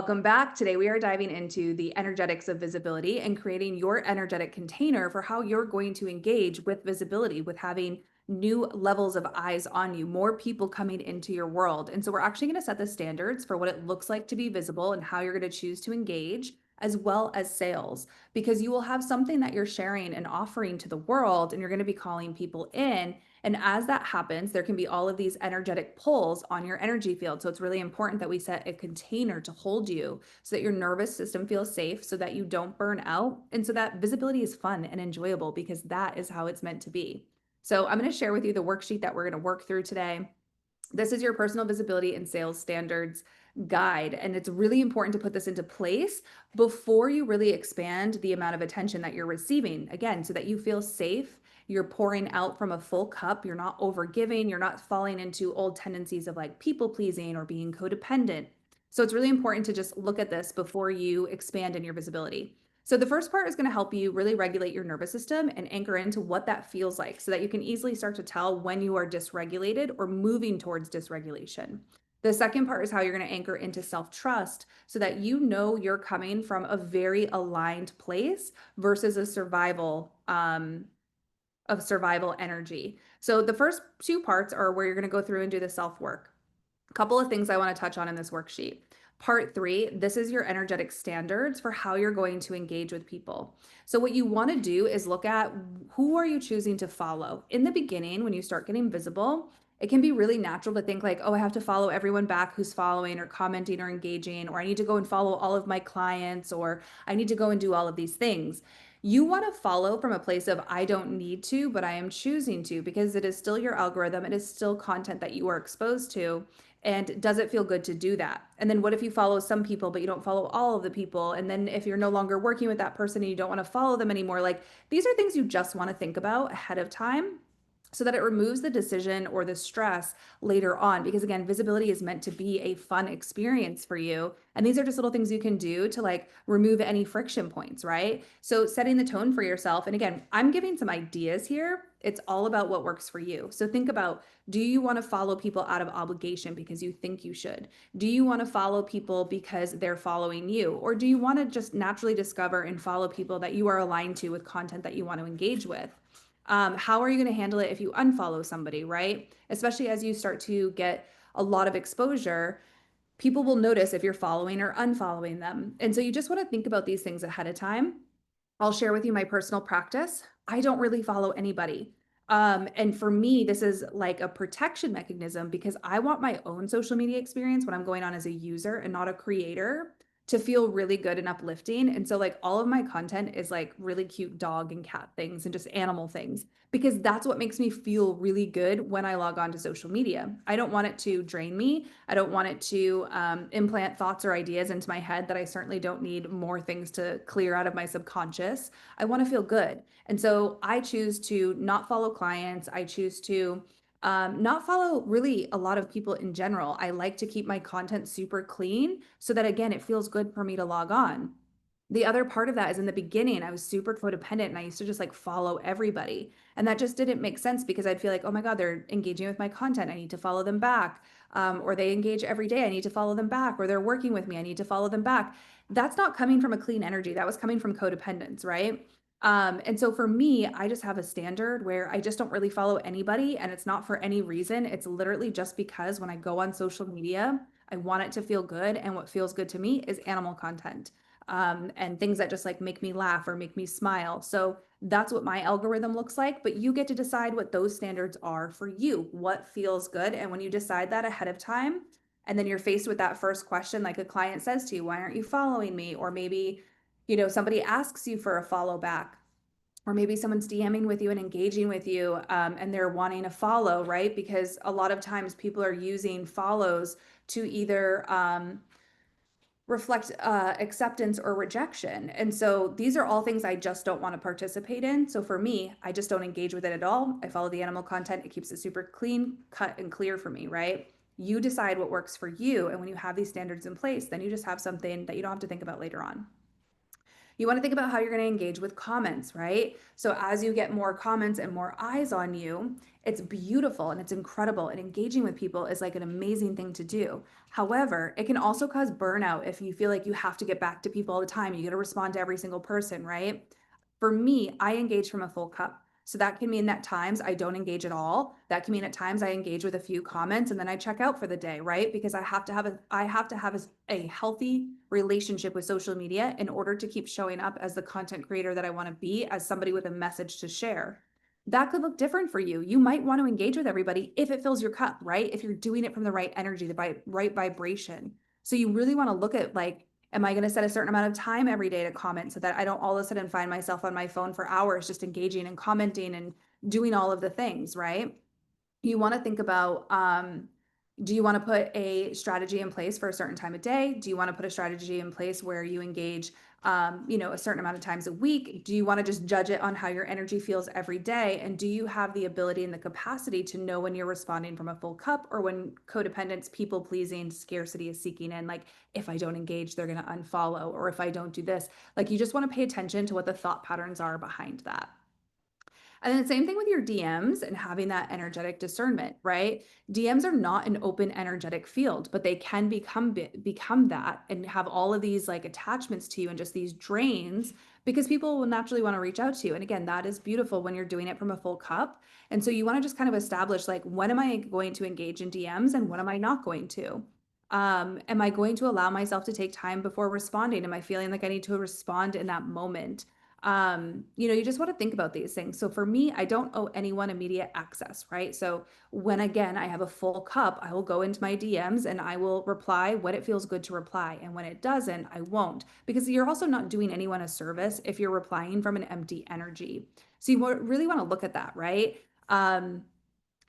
Welcome back. Today, we are diving into the energetics of visibility and creating your energetic container for how you're going to engage with visibility, with having new levels of eyes on you, more people coming into your world. And so, we're actually going to set the standards for what it looks like to be visible and how you're going to choose to engage, as well as sales, because you will have something that you're sharing and offering to the world, and you're going to be calling people in. And as that happens, there can be all of these energetic pulls on your energy field. So it's really important that we set a container to hold you so that your nervous system feels safe, so that you don't burn out, and so that visibility is fun and enjoyable because that is how it's meant to be. So I'm going to share with you the worksheet that we're going to work through today. This is your personal visibility and sales standards guide. And it's really important to put this into place before you really expand the amount of attention that you're receiving. Again, so that you feel safe. You're pouring out from a full cup. You're not over giving. You're not falling into old tendencies of like people pleasing or being codependent. So it's really important to just look at this before you expand in your visibility. So the first part is going to help you really regulate your nervous system and anchor into what that feels like so that you can easily start to tell when you are dysregulated or moving towards dysregulation. The second part is how you're going to anchor into self-trust so that you know you're coming from a very aligned place versus a survival of survival energy. So the first two parts are where you're going to go through and do the self-work. A couple of things I want to touch on in this worksheet. Part three, this is your energetic standards for how you're going to engage with people. So what you want to do is look at who are you choosing to follow. In the beginning, when you start getting visible, it can be really natural to think like, oh, I have to follow everyone back who's following or commenting or engaging, or I need to go and follow all of my clients, or I need to go and do all of these things. You want to follow from a place of I don't need to, but I am choosing to, because it is still your algorithm. It is still content that you are exposed to. And does it feel good to do that? And then what if you follow some people, but you don't follow all of the people? And then if you're no longer working with that person and you don't want to follow them anymore, like these are things you just want to think about ahead of time so that it removes the decision or the stress later on. Because again, visibility is meant to be a fun experience for you. And these are just little things you can do to like remove any friction points, right? So setting the tone for yourself. And again, I'm giving some ideas here. It's all about what works for you. So think about, do you want to follow people out of obligation because you think you should? Do you want to follow people because they're following you? Or do you want to just naturally discover and follow people that you are aligned to with content that you want to engage with? How are you going to handle it if you unfollow somebody, right? Especially as you start to get a lot of exposure, people will notice if you're following or unfollowing them. And so you just want to think about these things ahead of time. I'll share with you my personal practice. I don't really follow anybody. And for me, this is like a protection mechanism because I want my own social media experience when I'm going on as a user and not a creator to feel really good and uplifting. And so, like, all of my content is like really cute dog and cat things and just animal things because that's what makes me feel really good when I log on to social media. I don't want it to drain me. I don't want it to implant thoughts or ideas into my head that I certainly don't need more things to clear out of my subconscious. I want to feel good. And so I choose to not follow clients. I choose to not follow really a lot of people in general. I like to keep my content super clean so that, again, it feels good for me to log on. The other part of that is in the beginning, I was super codependent and I used to just like follow everybody. And that just didn't make sense because I'd feel like, oh my God, they're engaging with my content. I need to follow them back. Or they engage every day. I need to follow them back. Or they're working with me. I need to follow them back. That's not coming from a clean energy. That was coming from codependence, right? And so for me, I just have a standard where I just don't really follow anybody. And it's not for any reason. It's literally just because when I go on social media, I want it to feel good. And what feels good to me is animal content and things that just like make me laugh or make me smile. So that's what my algorithm looks like. But you get to decide what those standards are for you, what feels good. And when you decide that ahead of time, and then you're faced with that first question, like a client says to you, why aren't you following me? Or maybe, somebody asks you for a follow back. Or maybe someone's DMing with you and engaging with you, and they're wanting a follow, right? Because a lot of times people are using follows to either reflect acceptance or rejection. And so these are all things I just don't want to participate in. So for me, I just don't engage with it at all. I follow the animal content. It keeps it super clean, cut, and clear for me, right? You decide what works for you. And when you have these standards in place, then you just have something that you don't have to think about later on. You want to think about how you're going to engage with comments, right? So as you get more comments and more eyes on you, it's beautiful and it's incredible. And engaging with people is like an amazing thing to do. However, it can also cause burnout if you feel like you have to get back to people all the time. You got to respond to every single person, right? For me, I engage from a full cup. So that can mean that times I don't engage at all. That can mean at times I engage with a few comments and then I check out for the day, right? Because I have to have a healthy relationship with social media in order to keep showing up as the content creator that I want to be, as somebody with a message to share. That could look different for you. You might want to engage with everybody if it fills your cup, right? If you're doing it from the right energy, right vibration. So you really want to look at like, am I going to set a certain amount of time every day to comment so that I don't all of a sudden find myself on my phone for hours just engaging and commenting and doing all of the things, right? You want to think about, do you want to put a strategy in place for a certain time of day? Do you want to put a strategy in place where you engage, a certain amount of times a week? Do you want to just judge it on how your energy feels every day? And do you have the ability and the capacity to know when you're responding from a full cup or when codependence, people pleasing, scarcity is seeking in? Like, if I don't engage, they're going to unfollow, or if I don't do this, like, you just want to pay attention to what the thought patterns are behind that. And then same thing with your DMs and having that energetic discernment, right? DMs are not an open energetic field, but they can become that and have all of these like attachments to you and just these drains because people will naturally want to reach out to you. And again, that is beautiful when you're doing it from a full cup. And so you want to just kind of establish like, when am I going to engage in DMs and when am I not going to? Am I going to allow myself to take time before responding? Am I feeling like I need to respond in that moment? You just want to think about these things. So for me, I don't owe anyone immediate access, right? So when again I have a full cup, I will go into my DMs and I will reply when it feels good to reply. And when it doesn't, I won't, because you're also not doing anyone a service if you're replying from an empty energy. So you really want to look at that, right? Um,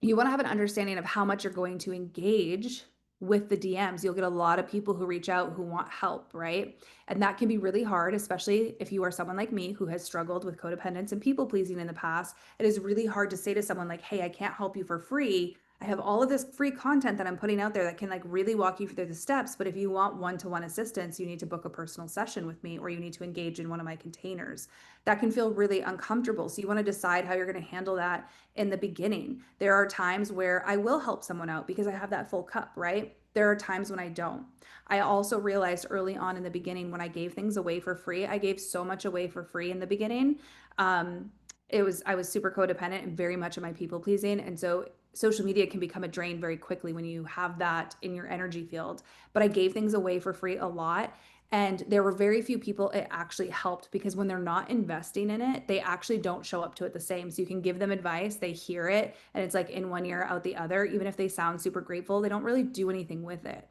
you want to have an understanding of how much you're going to engage with the DMs. You'll get a lot of people who reach out who want help, right? And that can be really hard, especially if you are someone like me who has struggled with codependence and people pleasing in the past. It is really hard to say to someone like, hey, I can't help you for free. I have all of this free content that I'm putting out there that can like really walk you through the steps. But if you want one-to-one assistance, you need to book a personal session with me or you need to engage in one of my containers. That can feel really uncomfortable. So you want to decide how you're going to handle that in the beginning. There are times where I will help someone out because I have that full cup, right? There are times when I don't. I also realized early on in the beginning when I gave things away for free, I gave so much away for free in the beginning. Um, I was super codependent and very much of my people pleasing. And so social media can become a drain very quickly when you have that in your energy field. But I gave things away for free a lot. And there were very few people it actually helped because when they're not investing in it, they actually don't show up to it the same. So you can give them advice, they hear it, and it's like in one ear, out the other. Even if they sound super grateful, they don't really do anything with it.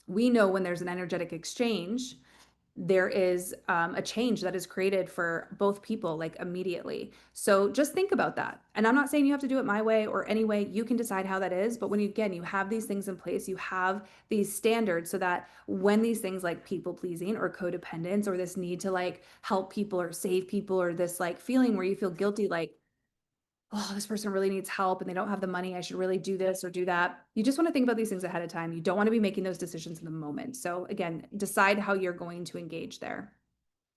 We know when there's an energetic exchange, there is a change that is created for both people like immediately. So just think about that. And I'm not saying you have to do it my way or any way. You can decide how that is. But when you have these things in place, you have these standards so that when these things like people pleasing or codependence or this need to like help people or save people or this like feeling where you feel guilty, like, oh, this person really needs help and they don't have the money. I should really do this or do that. You just want to think about these things ahead of time. You don't want to be making those decisions in the moment. So again, decide how you're going to engage there.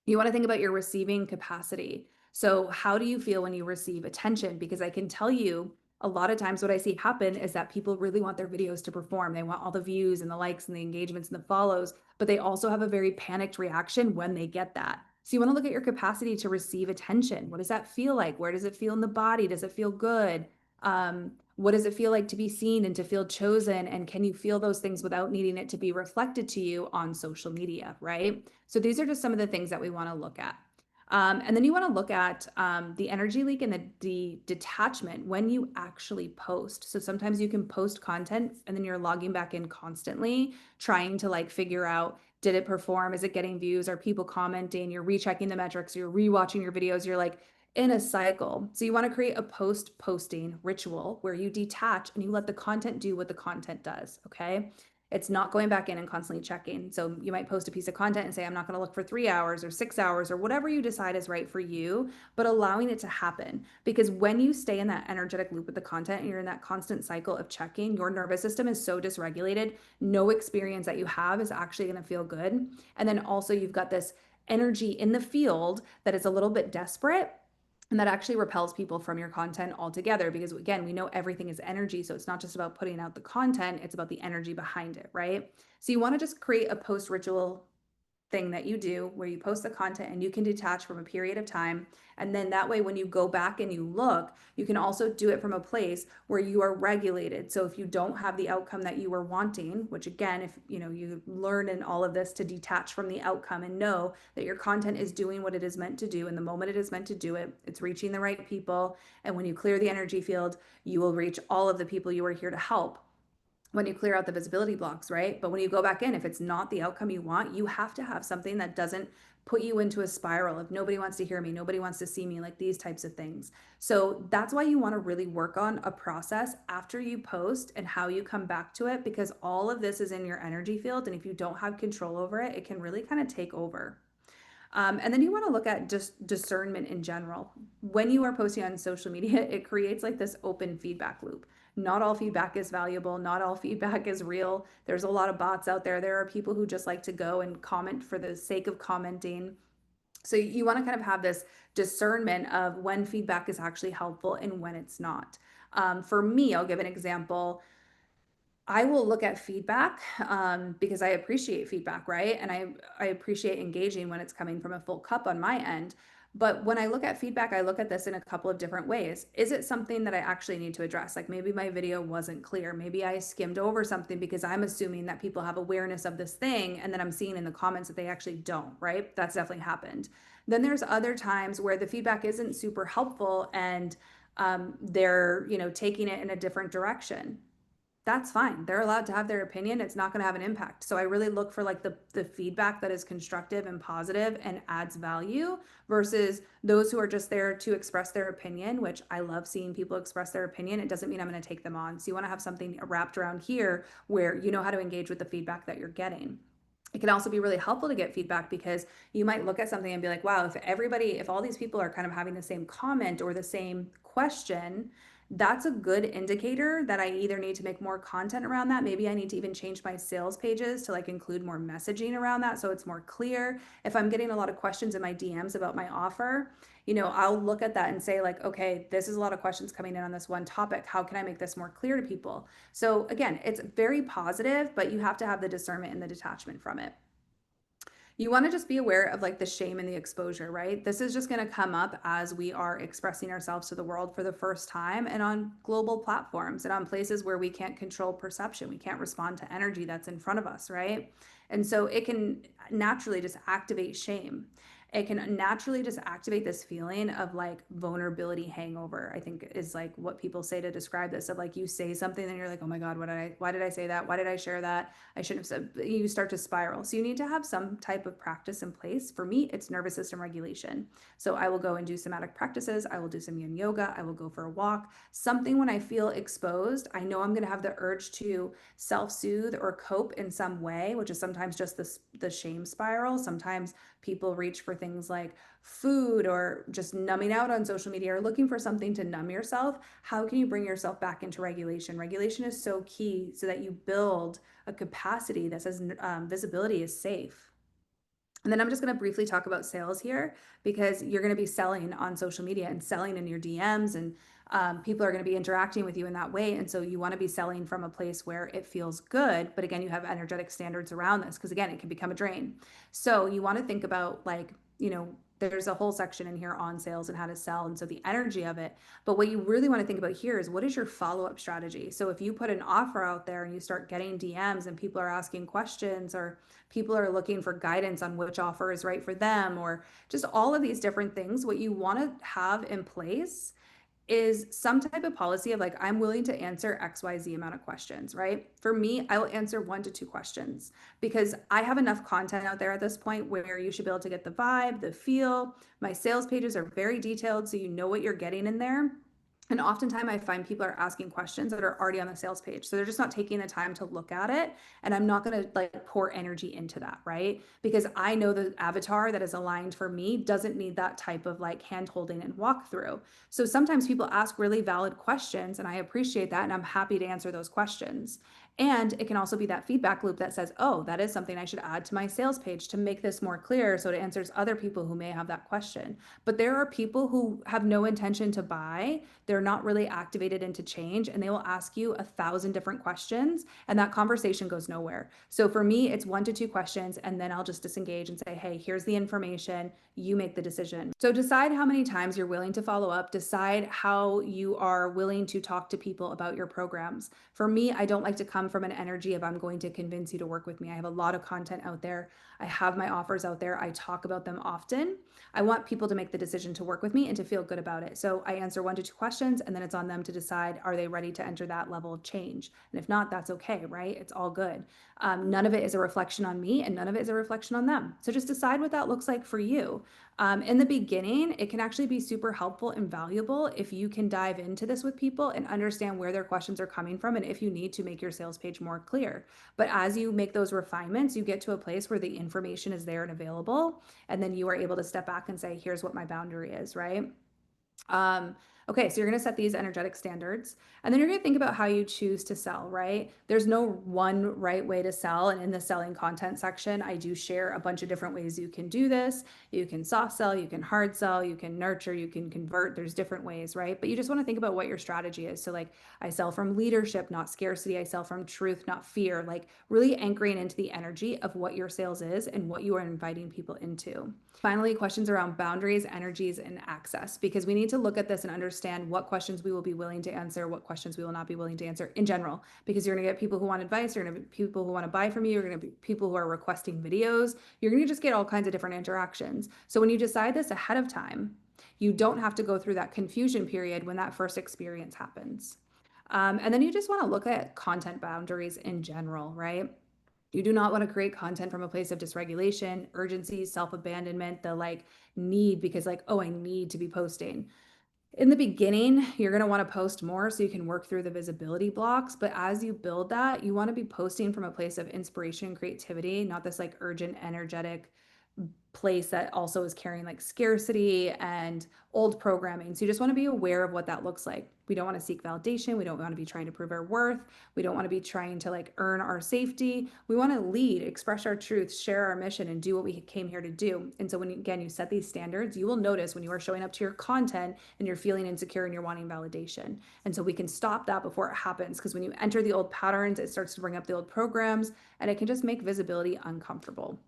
You want to think about your receiving capacity. So, how do you feel when you receive attention? Because I can tell you a lot of times what I see happen is that people really want their videos to perform. They want all the views and the likes and the engagements and the follows, but they also have a very panicked reaction when they get that. So, you want to look at your capacity to receive attention. What does that feel like? Where does it feel in the body? Does it feel good? What does it feel like to be seen and to feel chosen? And can you feel those things without needing it to be reflected to you on social media, right? So these are just some of the things that we want to look at. And then you want to look at the energy leak and the detachment when you actually post. So sometimes you can post content and then you're logging back in constantly, trying to like figure out, did it perform? Is it getting views? Are people commenting? You're rechecking the metrics, you're rewatching your videos, you're like in a cycle. So you want to create a post posting ritual where you detach and you let the content do what the content does. Okay. It's not going back in and constantly checking. So you might post a piece of content and say, I'm not going to look for 3 hours or 6 hours or whatever you decide is right for you, but allowing it to happen. Because when you stay in that energetic loop with the content and you're in that constant cycle of checking, your nervous system is so dysregulated. No experience that you have is actually going to feel good. And then also you've got this energy in the field that is a little bit desperate, and that actually repels people from your content altogether, because again, we know everything is energy. So it's not just about putting out the content, it's about the energy behind it, right? So you want to just create a post ritual thing that you do where you post the content and you can detach from a period of time. And then that way, when you go back and you look, you can also do it from a place where you are regulated. So if you don't have the outcome that you were wanting, which again, if you learn in all of this to detach from the outcome and know that your content is doing what it is meant to do, and the moment it is meant to do it, it's reaching the right people. And when you clear the energy field, you will reach all of the people you are here to help when you clear out the visibility blocks, right? But when you go back in, if it's not the outcome you want, you have to have something that doesn't put you into a spiral of nobody wants to hear me, nobody wants to see me, like these types of things. So that's why you want to really work on a process after you post and how you come back to it, because all of this is in your energy field. And if you don't have control over it, it can really kind of take over. And then you want to look at just discernment in general. When you are posting on social media, it creates like this open feedback loop. Not all feedback is valuable. Not all feedback is real. There's a lot of bots out there. There are people who just like to go and comment for the sake of commenting. So you want to kind of have this discernment of when feedback is actually helpful and when it's not. For me, I'll give an example. I will look at feedback because I appreciate feedback, right? And I appreciate engaging when it's coming from a full cup on my end. But when I look at feedback, I look at this in a couple of different ways. Is it something that I actually need to address? Like maybe my video wasn't clear. Maybe I skimmed over something because I'm assuming that people have awareness of this thing, and then I'm seeing in the comments that they actually don't, right? That's definitely happened. Then there's other times where the feedback isn't super helpful, and they're, taking it in a different direction. That's fine. They're allowed to have their opinion. It's not going to have an impact. So I really look for like the feedback that is constructive and positive and adds value, versus those who are just there to express their opinion, which I love seeing people express their opinion. It doesn't mean I'm going to take them on. So you want to have something wrapped around here where you know how to engage with the feedback that you're getting. It can also be really helpful to get feedback, because you might look at something and be like, wow, if all these people are kind of having the same comment or the same question, that's a good indicator that I either need to make more content around that. Maybe I need to even change my sales pages to like include more messaging around that so it's more clear. If I'm getting a lot of questions in my DMs about my offer, I'll look at that and say like, okay, this is a lot of questions coming in on this one topic. How can I make this more clear to people? So again, it's very positive, but you have to have the discernment and the detachment from it. You want to just be aware of like the shame and the exposure, right? This is just going to come up as we are expressing ourselves to the world for the first time, and on global platforms and on places where we can't control perception. We can't respond to energy that's in front of us, right? And so it can naturally just activate shame. It can naturally just activate this feeling of like vulnerability hangover, I think is like what people say to describe this, of like you say something and you're like, oh my God, why did I say that? Why did I share that? I shouldn't have said. You start to spiral. So you need to have some type of practice in place. For me, it's nervous system regulation. So I will go and do somatic practices. I will do some yin yoga. I will go for a walk. Something when I feel exposed, I know I'm going to have the urge to self-soothe or cope in some way, which is sometimes just the shame spiral. Sometimes people reach for things like food or just numbing out on social media or looking for something to numb yourself. How can you bring yourself back into regulation? Regulation is so key so that you build a capacity that says visibility is safe. And then I'm just going to briefly talk about sales here, because you're going to be selling on social media and selling in your DMs, and people are going to be interacting with you in that way. And so you want to be selling from a place where it feels good. But again, you have energetic standards around this, because again, it can become a drain. So you want to think about like, there's a whole section in here on sales and how to sell. And so the energy of it. But what you really want to think about here is, what is your follow-up strategy? So if you put an offer out there and you start getting DMs and people are asking questions, or people are looking for guidance on which offer is right for them, or just all of these different things, what you want to have in place is some type of policy of like, I'm willing to answer XYZ amount of questions, right? For me, I will answer 1 to 2 questions, because I have enough content out there at this point where you should be able to get the vibe, the feel. My sales pages are very detailed, so you know what you're getting in there. And oftentimes I find people are asking questions that are already on the sales page. So they're just not taking the time to look at it. And I'm not going to like pour energy into that, right? Because I know the avatar that is aligned for me doesn't need that type of like hand holding and walkthrough. So sometimes people ask really valid questions, and I appreciate that. And I'm happy to answer those questions. And it can also be that feedback loop that says, oh, that is something I should add to my sales page to make this more clear so it answers other people who may have that question. But there are people who have no intention to buy, they're not really activated into change, and they will ask you 1,000 different questions, and that conversation goes nowhere. So for me, it's 1 to 2 questions, and then I'll just disengage and say, hey, here's the information, you make the decision. So decide how many times you're willing to follow up, decide how you are willing to talk to people about your programs. For me, I don't like to come from an energy of I'm going to convince you to work with me. I have a lot of content out there. I have my offers out there. I talk about them often. I want people to make the decision to work with me and to feel good about it. So I answer 1 to 2 questions, and then it's on them to decide, are they ready to enter that level of change? And if not, that's okay, right? It's all good. None of it is a reflection on me, and none of it is a reflection on them. So just decide what that looks like for you. In the beginning, it can actually be super helpful and valuable if you can dive into this with people and understand where their questions are coming from and if you need to make your sales page more clear. But as you make those refinements, you get to a place where the information is there and available, and then you are able to step back and say, here's what my boundary is, right? Okay, so you're going to set these energetic standards, and then you're going to think about how you choose to sell, right? There's no one right way to sell. And in the selling content section, I do share a bunch of different ways you can do this. You can soft sell, you can hard sell, you can nurture, you can convert. There's different ways, right? But you just want to think about what your strategy is. So, like, I sell from leadership, not scarcity. I sell from truth, not fear. Like, really anchoring into the energy of what your sales is and what you are inviting people into. Finally, questions around boundaries, energies, and access, because we need to look at this and understand what questions we will be willing to answer, what questions we will not be willing to answer in general, because you're going to get people who want advice, you're going to get people who want to buy from you, you're going to be people who are requesting videos, you're going to just get all kinds of different interactions. So when you decide this ahead of time, you don't have to go through that confusion period when that first experience happens. And then you just want to look at content boundaries in general, right? You do not want to create content from a place of dysregulation, urgency, self-abandonment, the like need because like, oh, I need to be posting. In the beginning, you're going to want to post more so you can work through the visibility blocks. But as you build that, you want to be posting from a place of inspiration and creativity, not this like urgent, energetic place that also is carrying like scarcity and old programming. So you just want to be aware of what that looks like. We don't want to seek validation. We don't want to be trying to prove our worth. We don't want to be trying to like earn our safety. We want to lead, express our truth, share our mission, and do what we came here to do. And so when again, you set these standards, you will notice when you are showing up to your content and you're feeling insecure and you're wanting validation. And so we can stop that before it happens, because when you enter the old patterns, it starts to bring up the old programs, and it can just make visibility uncomfortable.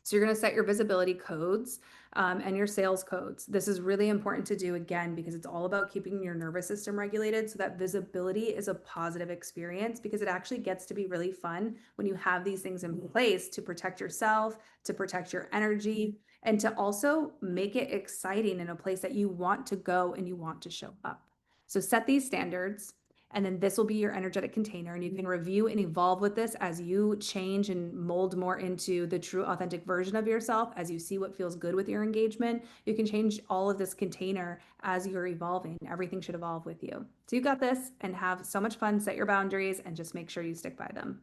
So you're going to set your visibility codes and your sales codes. This is really important to do, again, because it's all about keeping your nervous system regulated so that visibility is a positive experience, because it actually gets to be really fun when you have these things in place to protect yourself, to protect your energy, and to also make it exciting in a place that you want to go and you want to show up. So set these standards. And then this will be your energetic container, and you can review and evolve with this as you change and mold more into the true authentic version of yourself. As you see what feels good with your engagement, you can change all of this container as you're evolving. Everything should evolve with you. So you got this, and have so much fun. Set your boundaries and just make sure you stick by them.